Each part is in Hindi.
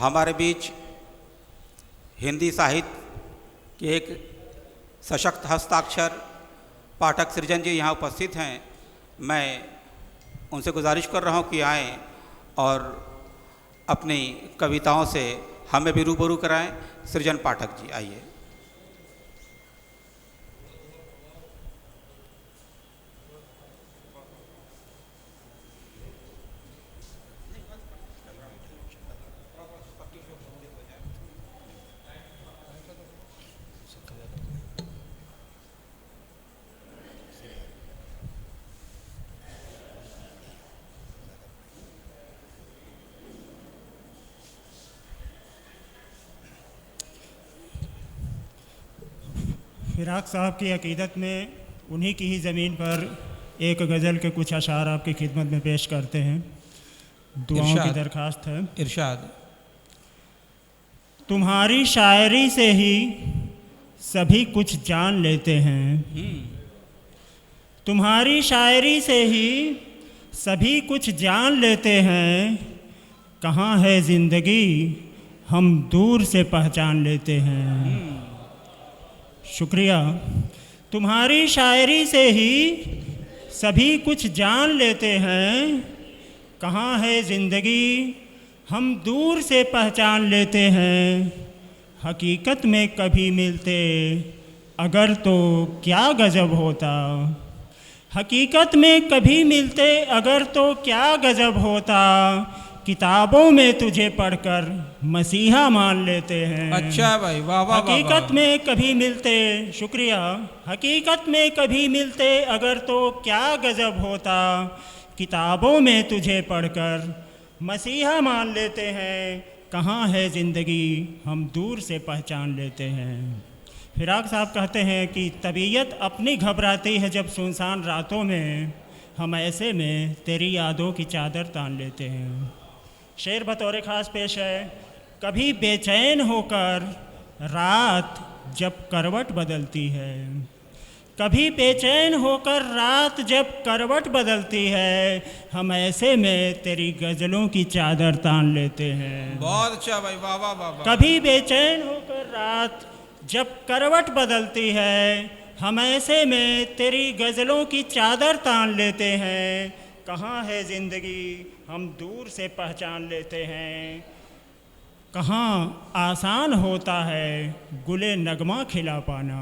हमारे बीच हिंदी साहित्य के एक सशक्त हस्ताक्षर पाठक सृजन जी यहाँ उपस्थित हैं। मैं उनसे गुजारिश कर रहा हूँ कि आएँ और अपनी कविताओं से हमें भी रूबरू कराएं। सृजन पाठक जी आइए। फिराक साहब की अकीदत में उन्हीं की ही ज़मीन पर एक गज़ल के कुछ अशार आपकी खिदमत में पेश करते हैं। दुआओं की दरख्वास्त है। इरशाद। तुम्हारी शायरी से ही सभी कुछ जान लेते हैं। तुम्हारी शायरी से ही सभी कुछ जान लेते हैं। कहाँ है ज़िंदगी हम दूर से पहचान लेते हैं। शुक्रिया। तुम्हारी शायरी से ही सभी कुछ जान लेते हैं। कहाँ है ज़िंदगी हम दूर से पहचान लेते हैं। हकीकत में कभी मिलते अगर तो क्या गज़ब होता। हकीकत में कभी मिलते अगर तो क्या गज़ब होता। किताबों में तुझे पढ़कर मसीहा मान लेते हैं। अच्छा भाई, वाह वाह। हकीकत में कभी मिलते, शुक्रिया। हकीकत में कभी मिलते अगर तो क्या गज़ब होता। किताबों में तुझे पढ़कर मसीहा मान लेते हैं। कहाँ है ज़िंदगी हम दूर से पहचान लेते हैं। फिराक साहब कहते हैं कि तबीयत अपनी घबराती है जब सुनसान रातों में। हम ऐसे में तेरी यादों की चादर तान लेते हैं। शेर बतौर ख़ास पेश है। कभी बेचैन होकर रात जब करवट बदलती है। कभी बेचैन होकर रात जब करवट बदलती है। हम ऐसे में तेरी गज़लों की चादर तान लेते हैं। बहुत अच्छा भाई, वाह वाह वाह। कभी बेचैन होकर रात जब करवट बदलती है। हम ऐसे में तेरी गज़लों की चादर तान लेते हैं। कहाँ है ज़िंदगी हम दूर से पहचान लेते हैं। कहाँ आसान होता है गुले नगमा खिला पाना।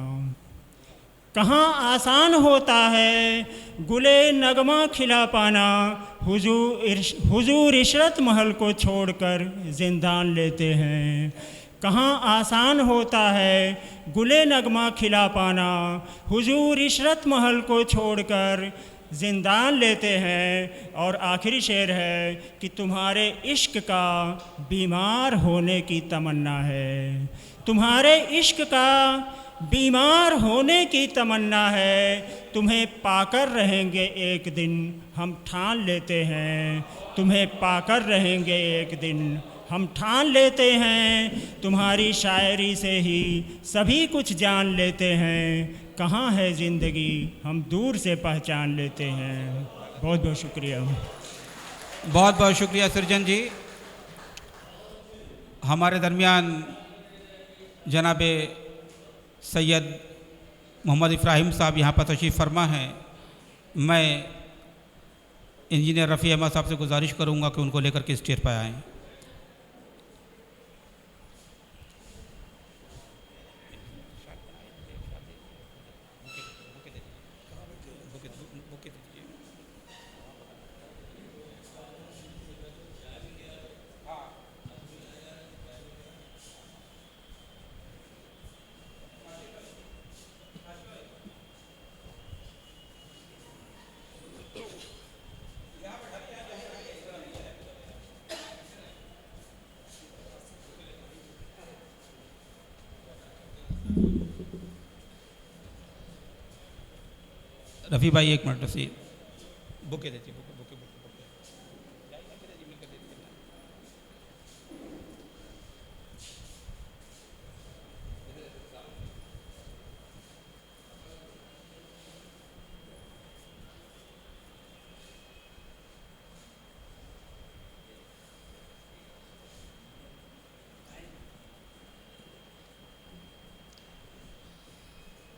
कहाँ आसान होता है गुले नगमा खिला पाना। हुजूर इशरत महल को छोड़कर जिंदान लेते हैं। कहाँ आसान होता है गुले नगमा खिला पाना। हुजूर इशरत महल को छोड़कर जिंदान लेते हैं। और आखिरी शेर है कि तुम्हारे इश्क का बीमार होने की तमन्ना है। तुम्हारे इश्क का बीमार होने की तमन्ना है। तुम्हें पाकर रहेंगे एक दिन हम ठान लेते हैं। तुम्हें पाकर रहेंगे एक दिन हम ठान लेते हैं। तुम्हारी शायरी से ही सभी कुछ जान लेते हैं। कहाँ है ज़िंदगी हम दूर से पहचान लेते हैं। बहुत बहुत शुक्रिया। बहुत बहुत शुक्रिया सृजन जी। हमारे दरमियान जनाबे सैयद मोहम्मद इब्राहिम साहब यहाँ पर तशरीफ़ फरमा हैं। मैं इंजीनियर रफ़ी अहमद साहब से गुजारिश करूँगा कि उनको लेकर के स्टेज पर आएँ। रफ़ी भाई एक मिनट से बुके देती बुके।